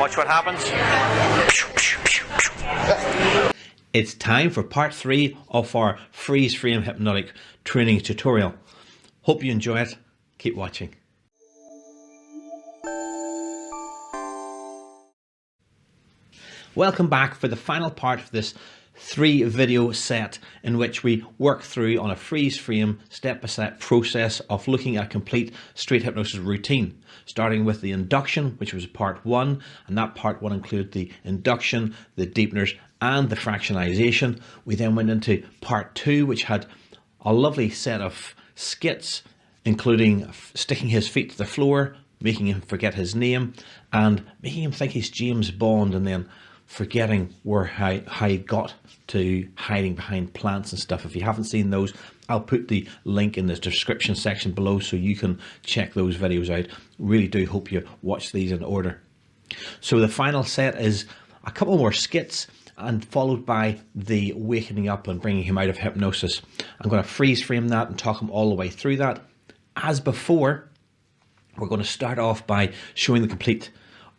Watch what happens. It's time for part 3 of our freeze frame hypnotic training tutorial. Hope you enjoy it. Keep watching. Welcome back for the final part of this 3 video set in which we work through on a freeze frame step-by-step process of looking at a complete street hypnosis routine, starting with the induction, which was part 1, and that part 1 included the induction, the deepeners and the fractionalization. We then went into part 2, which had a lovely set of skits, including sticking his feet to the floor, making him forget his name and making him think he's James Bond, and then forgetting how he got to hiding behind plants and stuff. If you haven't seen those, I'll put the link in the description section below so you can check those videos out. Really do hope you watch these in order. So the final set is a couple more skits and followed by the wakening up and bringing him out of hypnosis. I'm going to freeze frame that and talk him all the way through that. As before, we're going to start off by showing the complete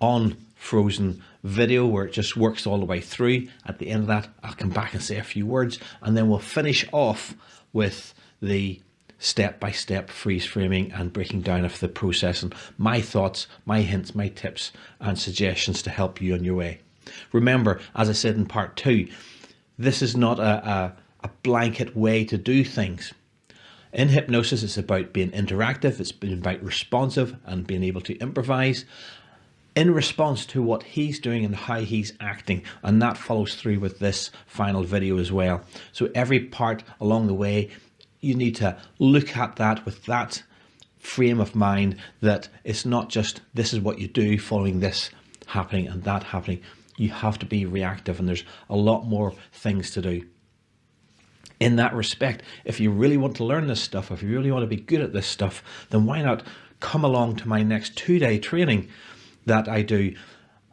on frozen video where it just works all the way through. At the end of that, I'll come back and say a few words, and then we'll finish off with the step-by-step freeze framing and breaking down of the process and my thoughts, my hints, my tips and suggestions to help you on your way. Remember, as I said in part 2, this is not a blanket way to do things. In hypnosis, it's about being interactive, it's been about responsive and being able to improvise in response to what he's doing and how he's acting, and that follows through with this final video as well. So every part along the way, you need to look at that with that frame of mind, that it's not just this is what you do following this happening and that happening. You have to be reactive, and there's a lot more things to do. In that respect, if you really want to learn this stuff, if you really want to be good at this stuff, then why not come along to my next 2-day training that I do,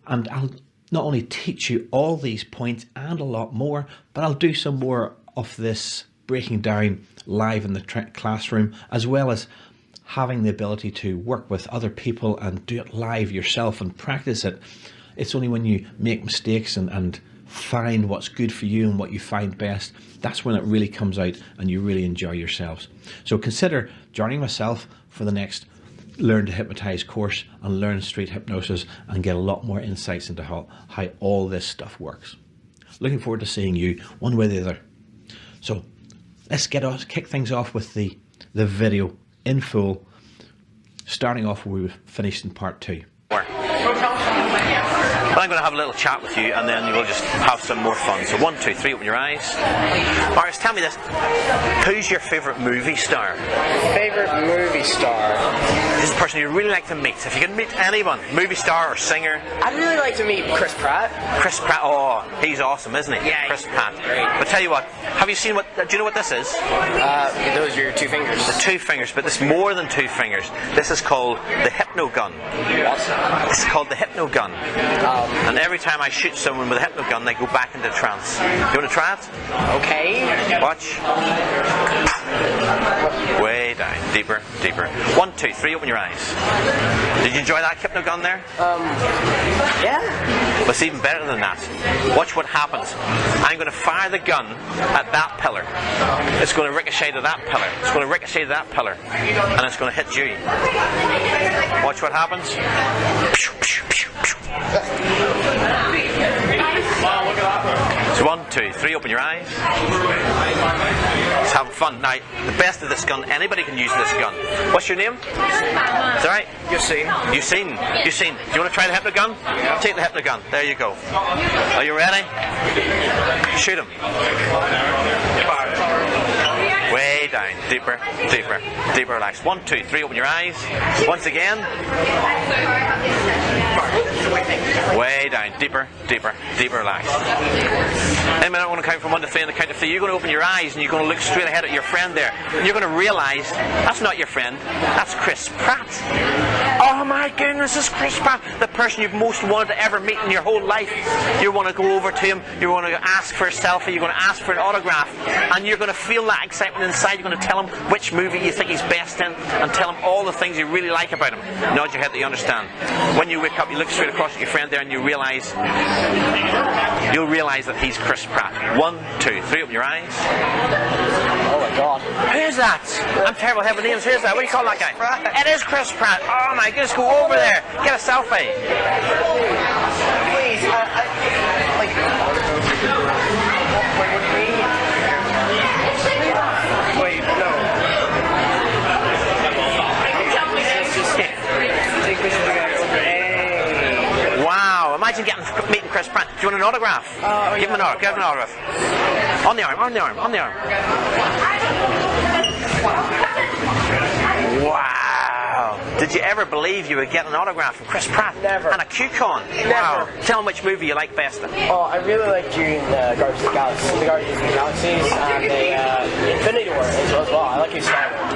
and I'll not only teach you all these points and a lot more, but I'll do some more of this breaking down live in the classroom, as well as having the ability to work with other people and do it live yourself and practice it. It's only when you make mistakes and find what's good for you and what you find best, that's when it really comes out and you really enjoy yourselves. So consider joining myself for the next Learn to Hypnotize course and learn street hypnosis and get a lot more insights into how all this stuff works. Looking forward to seeing you one way or the other. So let's kick things off with the video in full, starting off where we finished in part 2. I'm going to have a little chat with you, and then we'll just have some more fun. So 1, 2, 3, open your eyes. Boris, tell me this. Who's your favourite movie star? Favourite movie star? This is the person you really like to meet. If you can meet anyone, movie star or singer. I'd really like to meet Chris Pratt. Chris Pratt, oh, he's awesome, isn't he? Yeah, Chris Pratt. Great. But tell you what, have you seen do you know what this is? Those are your 2 fingers. The 2 fingers, but it's more than 2 fingers. This is called the hypno gun. What? This is called the hypno gun. And every time I shoot someone with a hypno gun, they go back into trance. Do you want to try it? Okay. Watch. Way down. Deeper, deeper. 1, 2, 3, open your eyes. Did you enjoy that hypno gun there? Yeah. But it's even better than that. Watch what happens. I'm going to fire the gun at that pillar. It's going to ricochet to that pillar. It's going to ricochet to that pillar. And it's going to hit you. Watch what happens. So 1, 2, 3, open your eyes. Let's have fun. Now, the best of this gun, anybody can use this gun. What's your name? Is that right? Yassine. Yassine. Yassine. Do you want to try the hypno gun? Yeah. Take the hypno gun. There you go. Are you ready? Shoot him. Way down. Deeper, deeper, deeper. Relax. 1, 2, 3, open your eyes. Once again. Way way down, deeper, deeper, deeper relaxed. In a minute, I'm going to count from 1 to 3. On the count of 3, you're going to open your eyes and you're going to look straight ahead at your friend there. And you're going to realise that's not your friend, that's Chris Pratt. Oh my goodness, it's Chris Pratt, the person you've most wanted to ever meet in your whole life. You want to go over to him, you want to ask for a selfie, you're going to ask for an autograph, and you're going to feel that excitement inside. You're going to tell him which movie you think he's best in, and tell him all the things you really like about him. Nod your head that you understand. When you wake up, you look straight across at your friend there, and you'll realise that he's Chris Pratt. 1, 2, 3, open your eyes. Oh my god. Who's that? I'm terrible at having names. Who's that? What do you call that guy? It is Chris Pratt. Oh my goodness, go over there. Get a selfie. Please, like, wait, no. Wow, imagine meeting Chris Pratt. Do you want an autograph? Give him an autograph. Give him an autograph. On the arm, on the arm, on the arm. Wow. Did you ever believe you would get an autograph from Chris Pratt? Never. And a Q-con? Never. Wow. Tell him which movie you like best. Oh, I really liked you in Guardians of the Galaxy, the Guardians of the Galaxies, and the Infinity War as well. I like you Star Wars.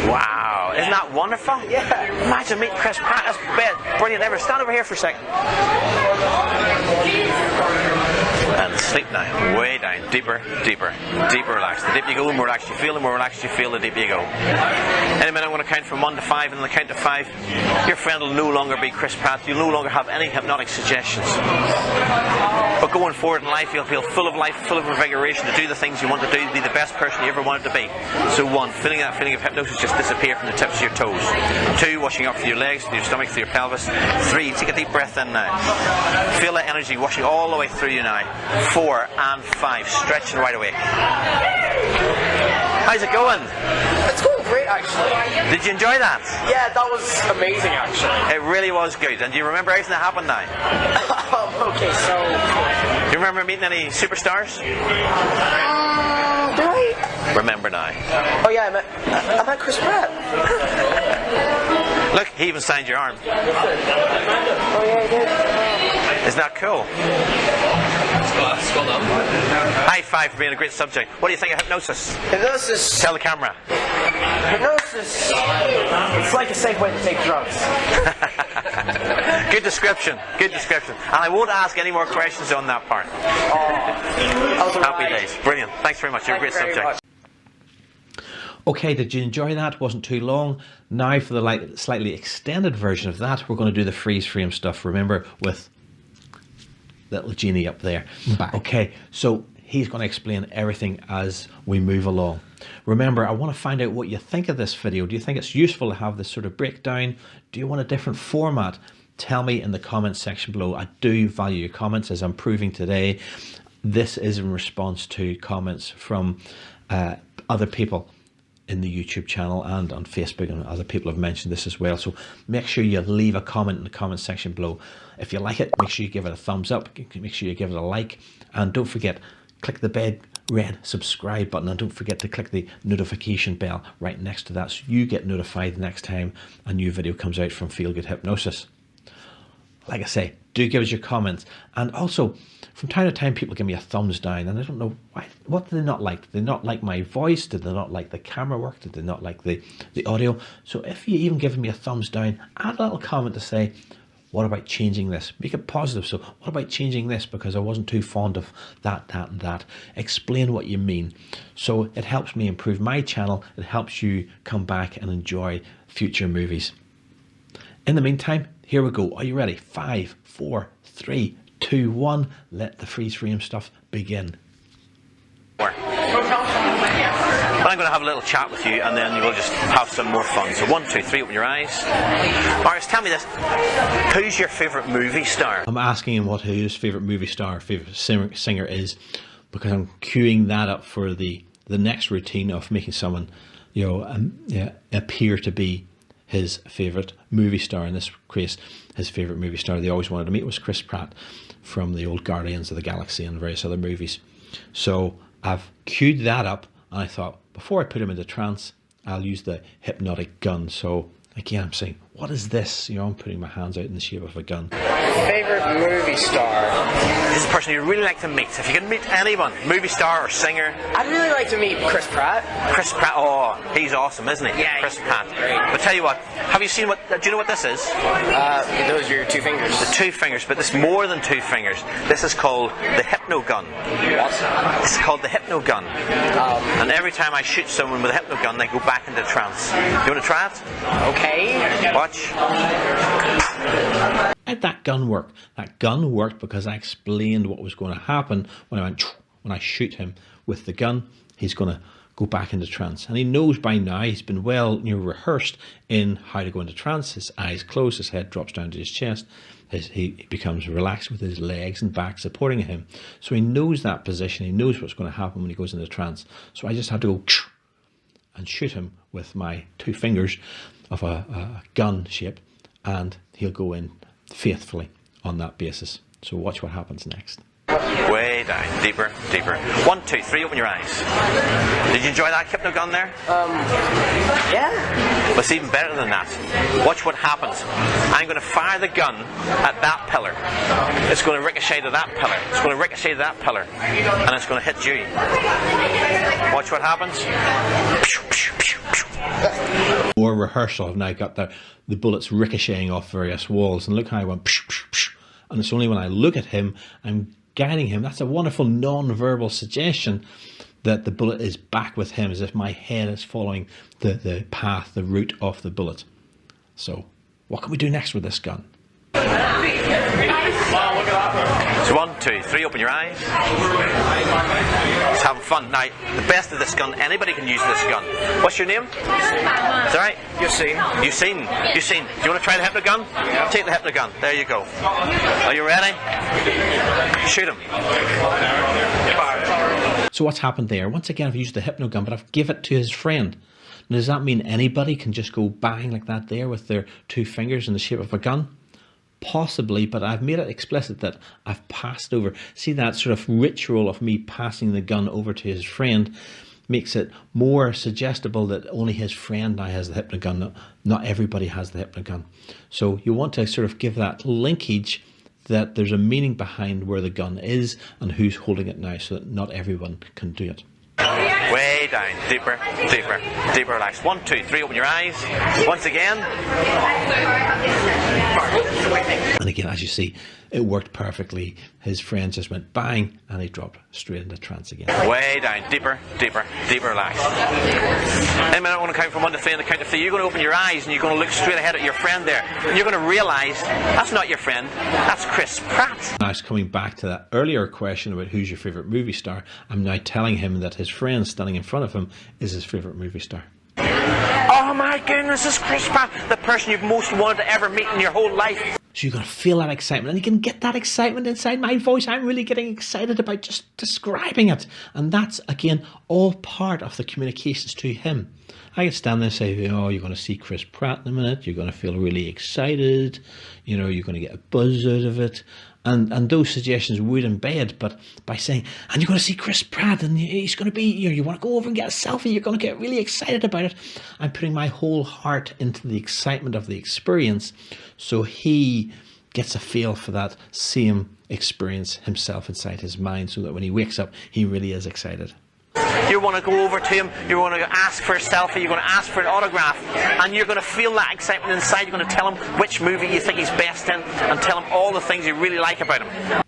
Wow. Isn't that wonderful? Yeah. Imagine meeting Chris Pratt. That's brilliant ever. Stand over here for a second. And sleep now, way down, deeper, deeper, deeper relaxed. The deeper you go, the more relaxed you feel, the more relaxed you feel, the deeper you go. In a minute, I'm going to count from 1 to 5, and on the count of 5, your friend will no longer be Chris Pratt. You'll no longer have any hypnotic suggestions. But going forward in life, you'll feel full of life, full of invigoration to do the things you want to do, to be the best person you ever wanted to be. So 1, feeling that feeling of hypnosis just disappear from the tips of your toes. 2, washing up through your legs, through your stomach, through your pelvis. 3, take a deep breath in now. Feel that energy washing all the way through you now. 4 and 5, stretching right away. How's it going? It's going great, actually. Did you enjoy that? Yeah, that was amazing, actually. It really was good. And do you remember everything that happened now? Okay, so... Do you remember meeting any superstars? Do I? Remember now. Oh yeah, I met Chris Pratt. Look, he even signed your arm. Oh yeah, he did. Isn't that cool? High five for being a great subject. What do you think of hypnosis? Hypnosis. Tell the camera. Hypnosis. It's like a safe way to take drugs. Good description. Good description. And I won't ask any more questions on that part. Happy days. Brilliant. Thanks very much. You're a great subject. Okay, did you enjoy that? Wasn't too long. Now for the slightly extended version of that, we're going to do the freeze frame stuff. Remember, with little Genie up there. Back. Okay, so he's going to explain everything as we move along. Remember, I want to find out what you think of this video. Do you think it's useful to have this sort of breakdown? Do you want a different format? Tell me in the comments section below. I do value your comments, as I'm proving today. This is in response to comments from other people in the YouTube channel and on Facebook, and other people have mentioned this as well. So make sure you leave a comment in the comment section below. If you like it, make sure you give it a thumbs up, make sure you give it a like, and don't forget, click the big red subscribe button, and don't forget to click the notification bell right next to that so you get notified the next time a new video comes out from Feel Good Hypnosis. Like I say, do give us your comments. And also, from time to time, people give me a thumbs down, and I don't know why. What did they not like? Did they not like my voice? Did they not like the camera work? Did they not like the audio? So if you even give me a thumbs down, add a little comment to say, what about changing this? Make it positive. So what about changing this? Because I wasn't too fond of that, and that. Explain what you mean. So it helps me improve my channel. It helps you come back and enjoy future movies. In the meantime, here we go. Are you ready? 5, 4, 3, 2, 1. Let the freeze frame stuff begin. But I'm going to have a little chat with you, and then we'll just have some more fun. So 1, 2, 3, open your eyes. Boris, tell me this. Who's your favourite movie star? I'm asking him what his favourite movie star, favourite singer is, because I'm queuing that up for the next routine of making someone, you know, appear to be his favourite movie star. In this case, his favourite movie star they always wanted to meet was Chris Pratt from the old Guardians of the Galaxy and various other movies. So I've queued that up, and I thought, before I put him into trance, I'll use the hypnotic gun. So again, I'm saying, What is this? I'm putting my hands out in the shape of a gun. Favorite movie star? This is a person you really like to meet. If you can meet anyone, movie star or singer. I'd really like to meet Chris Pratt. Chris Pratt, oh, he's awesome, isn't he? Yeah, Chris Pratt. great. But tell you what, have you seen what, do you know what this is? Those are your two fingers. The two fingers, but it's more than two fingers. This is called the hypno gun. What? It's called the hypno gun. And every time I shoot someone with a hypno gun, they go back into trance. Do you want to try it? Okay. Watch. How'd that gun work? That gun worked because I explained what was going to happen when I shoot him with the gun. He's going to go back into trance, and he knows by now. He's been well rehearsed in how to go into trance. His eyes close, his head drops down to his chest. He becomes relaxed with his legs and back supporting him. So he knows that position. He knows what's going to happen when he goes into trance. So I just have to go and shoot him with my two fingers of a gun shape, and he'll go in faithfully on that basis. So watch what happens next. Way down, deeper, deeper. 1, 2, 3, open your eyes. Did you enjoy that hypno gun there? Yeah. But it's even better than that. Watch what happens. I'm going to fire the gun at that pillar. It's going to ricochet to that pillar. It's going to ricochet to that pillar. And it's going to hit you. Watch what happens. More rehearsal. I've now got the bullets ricocheting off various walls. And look how I went psh, psh, psh. And it's only when I look at him, I'm guiding him. That's a wonderful non-verbal suggestion that the bullet is back with him, as if my head is following the path, the route of the bullet. So what can we do next with this gun? So 1, 2, 3, open your eyes. Just having fun. Now, the best of this gun, anybody can use this gun. What's your name? Is that right? You've seen. You've seen. Do you want to try the hypno gun? Yeah. Take the hypno gun. There you go. Are you ready? Shoot him. So what's happened there? Once again, I've used the hypno gun, but I've given it to his friend. Now, does that mean anybody can just go bang like that there with their two fingers in the shape of a gun? Possibly, but I've made it explicit that I've passed over. See, that sort of ritual of me passing the gun over to his friend makes it more suggestible that only his friend now has the hypno gun. Not everybody has the hypno gun. So you want to sort of give that linkage that there's a meaning behind where the gun is and who's holding it now, so that not everyone can do it. Way down, deeper, deeper, deeper, relax. 1, 2, 3, open your eyes. Once again. And again, as you see, it worked perfectly. His friend just went bang, and he dropped straight into trance again. Way down, deeper, deeper, deeper, relax. In a minute, I'm going to count from 1 to 3, and the count to 3, you're going to open your eyes, and you're going to look straight ahead at your friend there. And you're going to realise that's not your friend, that's Chris Pratt. Now, it's coming back to that earlier question about who's your favourite movie star. I'm now telling him that his friend standing in front of him is his favourite movie star. Oh my goodness, it's Chris Pratt, the person you've most wanted to ever meet in your whole life. So you're going to feel that excitement, and you can get that excitement inside my voice. I'm really getting excited about just describing it. And that's, again, all part of the communications to him. I could stand there and say, oh, you're going to see Chris Pratt in a minute. You're going to feel really excited. You're going to get a buzz out of it. And those suggestions would embed, but by saying, and you're going to see Chris Pratt, and he's going to be, you want to go over and get a selfie, you're going to get really excited about it. I'm putting my whole heart into the excitement of the experience, so he gets a feel for that same experience himself inside his mind, so that when he wakes up, he really is excited. You want to go over to him, you want to ask for a selfie, you're going to ask for an autograph, and you're going to feel that excitement inside. You're going to tell him which movie you think he's best in, and tell him all the things you really like about him.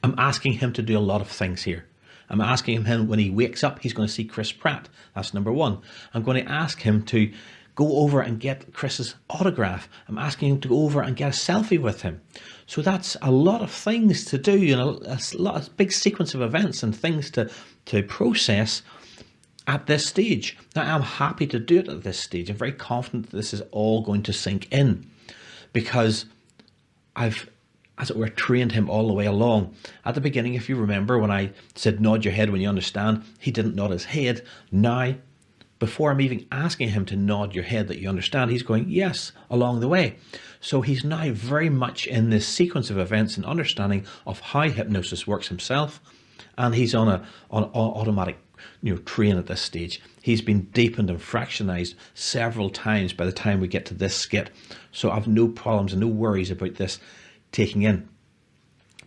I'm asking him to do a lot of things here. I'm asking him, when he wakes up, he's going to see Chris Pratt. That's number one. I'm going to ask him to go over and get Chris's autograph. I'm asking him to go over and get a selfie with him. So that's a lot of things to do, a big sequence of events and things to process at this stage. Now, I'm happy to do it at this stage. I'm very confident that this is all going to sink in, because I've, as it were, trained him all the way along. At the beginning, if you remember, when I said nod your head when you understand, he didn't nod his head. Now, before I'm even asking him to nod your head that you understand, he's going yes along the way. So he's now very much in this sequence of events and understanding of how hypnosis works himself, and he's on automatic train at this stage. He's been deepened and fractionized several times by the time we get to this skit. So I've no problems and no worries about this taking in.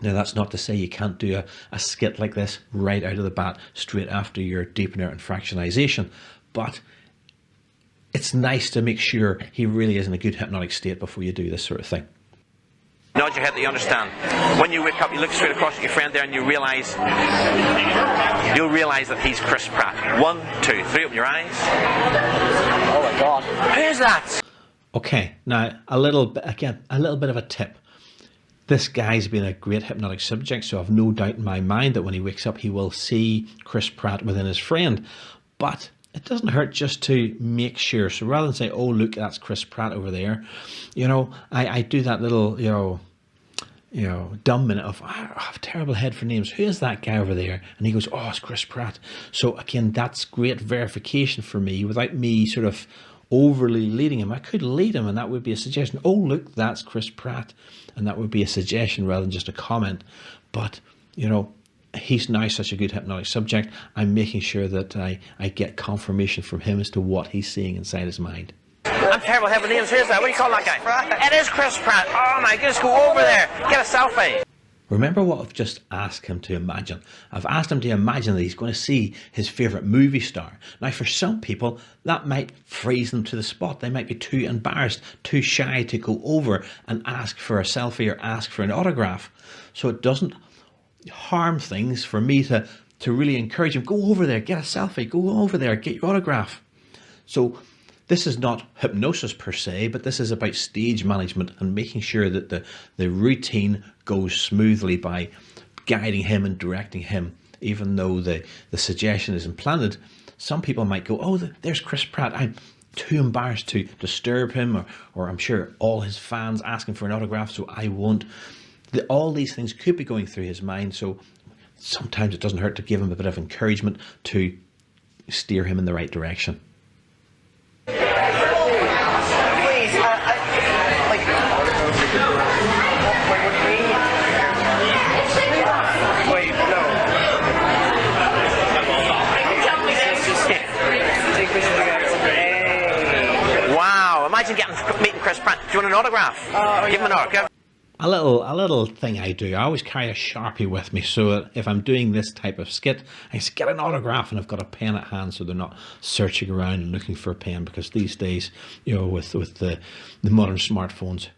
Now, that's not to say you can't do a skit like this right out of the bat, straight after your deepener and fractionization. But it's nice to make sure he really is in a good hypnotic state before you do this sort of thing. Nod your head that you understand. When you wake up, you look straight across at your friend there and you'll realise that he's Chris Pratt. 1, 2, 3, open your eyes. Oh my God. Who's that? Okay, now a little bit of a tip. This guy's been a great hypnotic subject, so I've no doubt in my mind that when he wakes up he will see Chris Pratt within his friend. But it doesn't hurt just to make sure. So rather than say, oh look, that's Chris Pratt over there, I do that little dumb minute of, I have a terrible head for names. Who is that guy over there? And he goes, oh, it's Chris Pratt. So again, that's great verification for me without me sort of overly leading him. I could lead him and that would be a suggestion. Oh look, that's Chris Pratt. And that would be a suggestion rather than just a comment. But, he's now such a good hypnotic subject. I'm making sure that I get confirmation from him as to what he's seeing inside his mind. I'm terrible at having names. Who's that? What do you call that guy? It is Chris Pratt. Oh my goodness, go over there. Get a selfie. Remember what I've just asked him to imagine. I've asked him to imagine that he's going to see his favourite movie star. Now, for some people, that might freeze them to the spot. They might be too embarrassed, too shy to go over and ask for a selfie or ask for an autograph. So it doesn't harm things for me to really encourage him. Go over there, get a selfie. Go over there, get your autograph. So this is not hypnosis per se, but this is about stage management and making sure that the routine goes smoothly by guiding him and directing him. Even though the suggestion is implanted, some people might go, oh, there's Chris Pratt. I'm too embarrassed to disturb him, or I'm sure all his fans asking for an autograph, so I won't. All these things could be going through his mind, so sometimes it doesn't hurt to give him a bit of encouragement to steer him in the right direction. Imagine meeting Chris Pratt. Do you want an autograph? Give him an autograph. A little thing I do. I always carry a Sharpie with me, so that if I'm doing this type of skit, I say, get an autograph, and I've got a pen at hand, so they're not searching around and looking for a pen. Because these days, with the modern smartphones,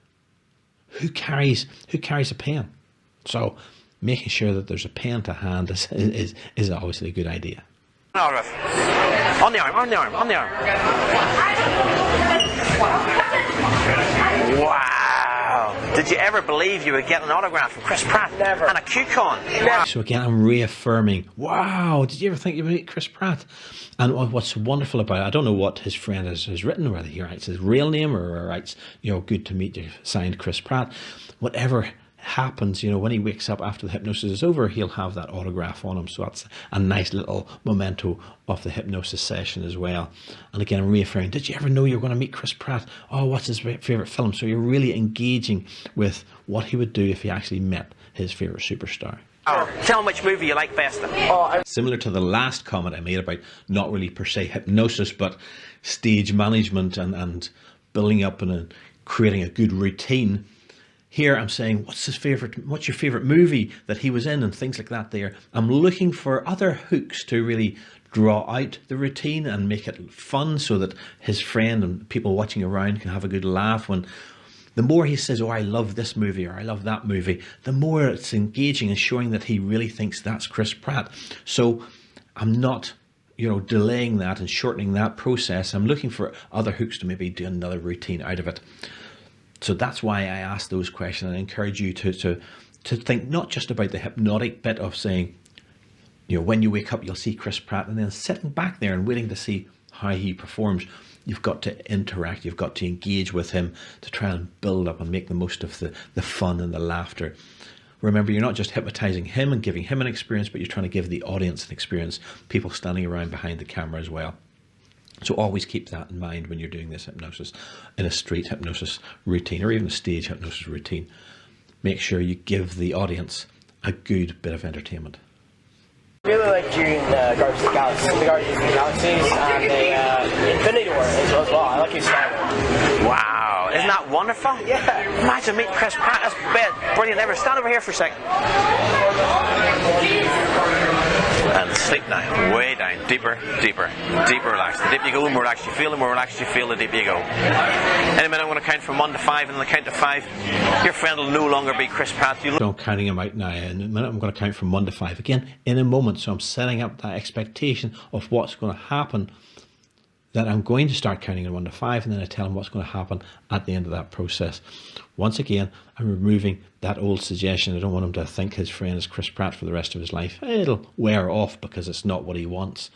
who carries a pen? So making sure that there's a pen to hand is obviously a good idea. Autograph. On the arm. Wow. Did you ever believe you would get an autograph from Chris Pratt? Never. And a Q-con? Wow. So again, I'm reaffirming, wow, did you ever think you would meet Chris Pratt? And what's wonderful about it, I don't know what his friend has written, whether he writes his real name or writes, good to meet you, signed Chris Pratt. Whatever happens, when he wakes up after the hypnosis is over, he'll have that autograph on him. So that's a nice little memento of the hypnosis session as well. And again, I'm reaffirming, did you ever know you were going to meet Chris Pratt? Oh, what's his favourite film? So you're really engaging with what he would do if he actually met his favourite superstar. Oh, tell him which movie you like best. Similar to the last comment I made about not really per se hypnosis, but stage management and building up and creating a good routine. Here I'm saying, what's your favourite movie that he was in, and things like that there. I'm looking for other hooks to really draw out the routine and make it fun so that his friend and people watching around can have a good laugh. When the more he says, oh, I love this movie or I love that movie, the more it's engaging and showing that he really thinks that's Chris Pratt. So I'm not delaying that and shortening that process. I'm looking for other hooks to maybe do another routine out of it. So that's why I ask those questions, and I encourage you to think not just about the hypnotic bit of saying, when you wake up, you'll see Chris Pratt, and then sitting back there and waiting to see how he performs. You've got to interact, you've got to engage with him to try and build up and make the most of the fun and the laughter. Remember, you're not just hypnotizing him and giving him an experience, but you're trying to give the audience an experience, people standing around behind the camera as well. So always keep that in mind when you're doing this hypnosis in a street hypnosis routine or even a stage hypnosis routine. Make sure you give the audience a good bit of entertainment. I really like doing the Guardians of the Galaxies, and the Infinity War as well. I like his style. Wow, isn't that wonderful? Yeah. Imagine meeting Chris Pratt. That's brilliant ever. Stand over here for a second. And sleep now, way down, deeper, deeper, deeper relaxed. The deeper you go, the more relaxed you feel, the more relaxed you feel, the deeper you go. In a minute I'm going to count from 1 to 5, and on the count to 5, your friend will no longer be Chris Pratt. So I'm counting him out now. In a minute I'm going to count from 1 to 5 again in a moment. So I'm setting up that expectation of what's going to happen, that I'm going to start counting in 1 to 5, and then I tell him what's going to happen at the end of that process. Once again, I'm removing that old suggestion. I don't want him to think his friend is Chris Pratt for the rest of his life. It'll wear off because it's not what he wants.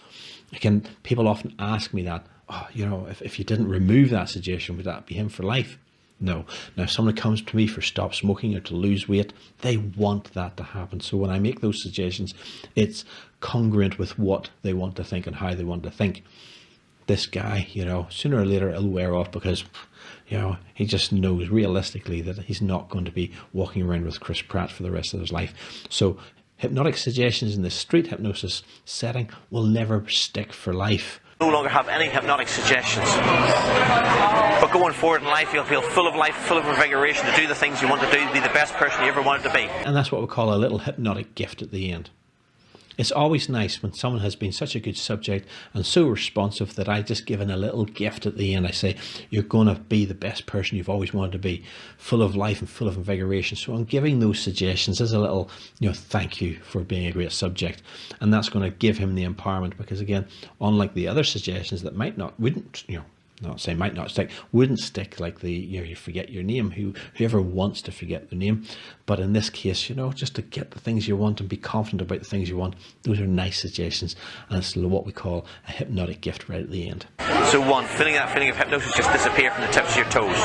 Again, people often ask me that, oh, you know, if you didn't remove that suggestion, would that be him for life? No. Now, if someone comes to me for stop smoking or to lose weight, they want that to happen. So when I make those suggestions, it's congruent with what they want to think and how they want to think. This guy, you know, sooner or later it'll wear off because, you know, he just knows realistically that he's not going to be walking around with Chris Pratt for the rest of his life. So hypnotic suggestions in the street hypnosis setting will never stick for life. No longer have any hypnotic suggestions. But going forward in life, you'll feel full of life, full of invigoration to do the things you want to do, to be the best person you ever wanted to be. And that's what we call a little hypnotic gift at the end. It's always nice when someone has been such a good subject and so responsive that I just give in a little gift at the end. I say, you're going to be the best person you've always wanted to be, full of life and full of invigoration. So I'm giving those suggestions as a little, you know, thank you for being a great subject. And that's going to give him the empowerment because, again, unlike the other suggestions that wouldn't, you know, not saying might not stick, wouldn't stick, like the, you know, you forget your name, whoever wants to forget their name. But in this case, you know, just to get the things you want and be confident about the things you want, those are nice suggestions, and it's what we call a hypnotic gift right at the end. So 1, feeling that feeling of hypnosis just disappear from the tips of your toes.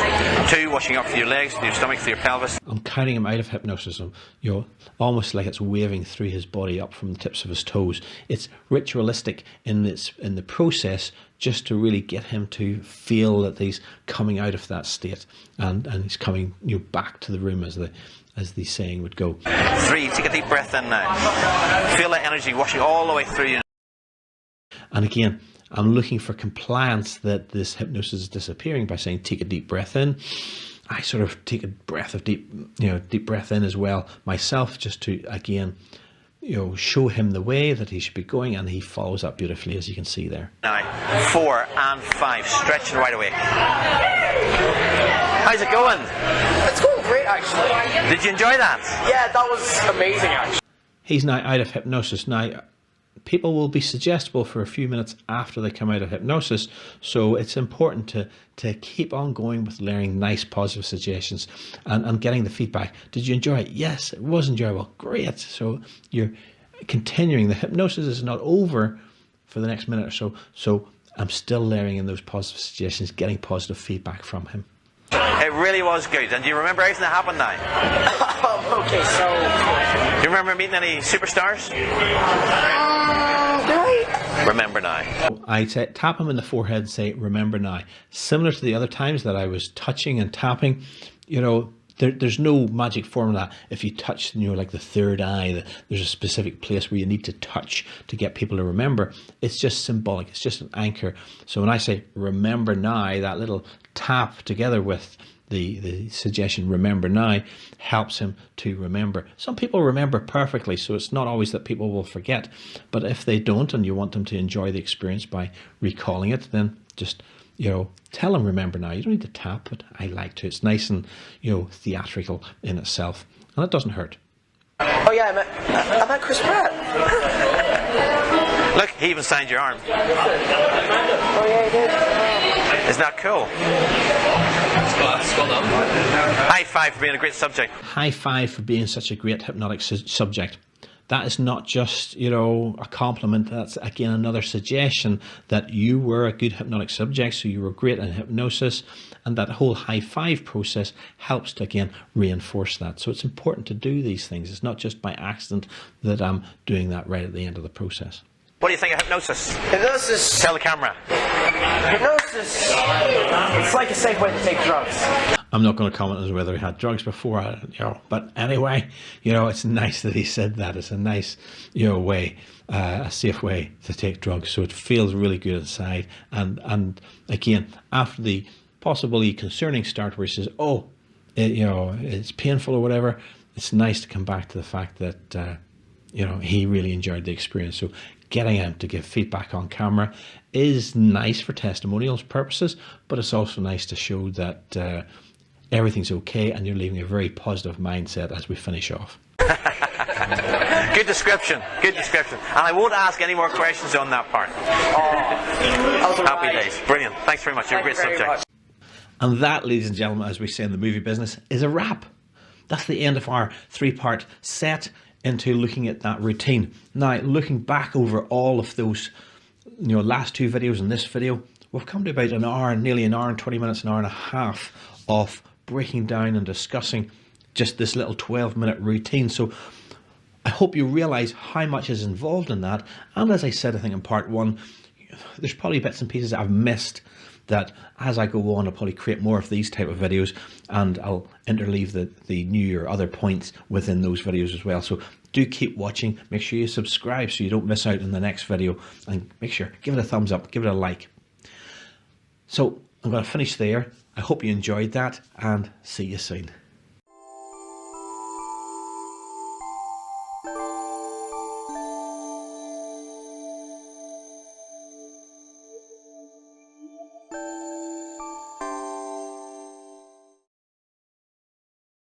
2, washing up through your legs, through your stomach, through your pelvis. I'm counting him out of hypnosis, you know, almost like it's waving through his body up from the tips of his toes. It's ritualistic in the process, just to really get him to feel that he's coming out of that state and he's coming, you know, back to the room, as the saying would go. 3, take a deep breath in now. Feel that energy washing all the way through you. And again, I'm looking for compliance that this hypnosis is disappearing by saying take a deep breath in. I sort of take a breath of deep breath in as well myself, just to, again, you know, show him the way that he should be going, and he follows that beautifully, as you can see there. Now, 4 and 5, stretching right away. How's it going? It's going great, actually. Did you enjoy that? Yeah, that was amazing, actually. He's now out of hypnosis. Now, people will be suggestible for a few minutes after they come out of hypnosis, so it's important to keep on going with learning nice positive suggestions and getting the feedback. Did you enjoy it? Yes, it was enjoyable. Great. So you're continuing. The hypnosis is not over for the next minute or so, so I'm still layering in those positive suggestions, getting positive feedback from him. It really was good. And do you remember everything that happened now? Okay, so... Do you remember meeting any superstars? Remember now. I tap him in the forehead and say, remember now. Similar to the other times that I was touching and tapping, you know, there's no magic formula. If you touch, you know, like the third eye, there's a specific place where you need to touch to get people to remember. It's just symbolic. It's just an anchor. So when I say remember now, that little tap together with the suggestion remember now helps him to remember. Some people remember perfectly, so it's not always that people will forget. But if they don't, and you want them to enjoy the experience by recalling it, then just, you know, tell them remember now. You don't need to tap, but I like to. It's nice and, you know, theatrical in itself, and it doesn't hurt. Oh yeah, I met Chris Pratt. Look, he even signed your arm. Oh yeah, he did. Isn't that cool? Well done. High five for being a great subject. High five for being such a great hypnotic subject. That is not just, you know, a compliment. That's, again, another suggestion that you were a good hypnotic subject, so you were great in hypnosis, and that whole high five process helps to, again, reinforce that. So it's important to do these things. It's not just by accident that I'm doing that right at the end of the process. What do you think of hypnosis? Hypnosis. Tell the camera. Hypnosis. It's like a safe way to take drugs. I'm not going to comment on whether he had drugs before, but anyway, it's nice that he said that. It's a nice, way, a safe way to take drugs. So it feels really good inside. And again, after the possibly concerning start where he says, oh, it's painful or whatever, it's nice to come back to the fact that, he really enjoyed the experience. So getting him to give feedback on camera is nice for testimonials purposes, but it's also nice to show that everything's okay and you're leaving a very positive mindset as we finish off. Good description, good description. And I won't ask any more questions on that part. Happy days. Brilliant. Thanks very much. You're a great subject. And that, ladies and gentlemen, as we say in the movie business, is a wrap. That's the end of our 3-part set into looking at that routine. Now, looking back over all of those last 2 videos and this video, we've come to about an hour, nearly an hour and 20 minutes, an hour and a half of breaking down and discussing just this little 12-minute routine. So I hope you realize how much is involved in that. And as I said, I think in part 1, there's probably bits and pieces that I've missed that as I go on, I'll probably create more of these type of videos, and I'll interleave the new or other points within those videos as well. So do keep watching. Make sure you subscribe so you don't miss out on the next video, and make sure, give it a thumbs up, give it a like. So I'm going to finish there. I hope you enjoyed that, and see you soon.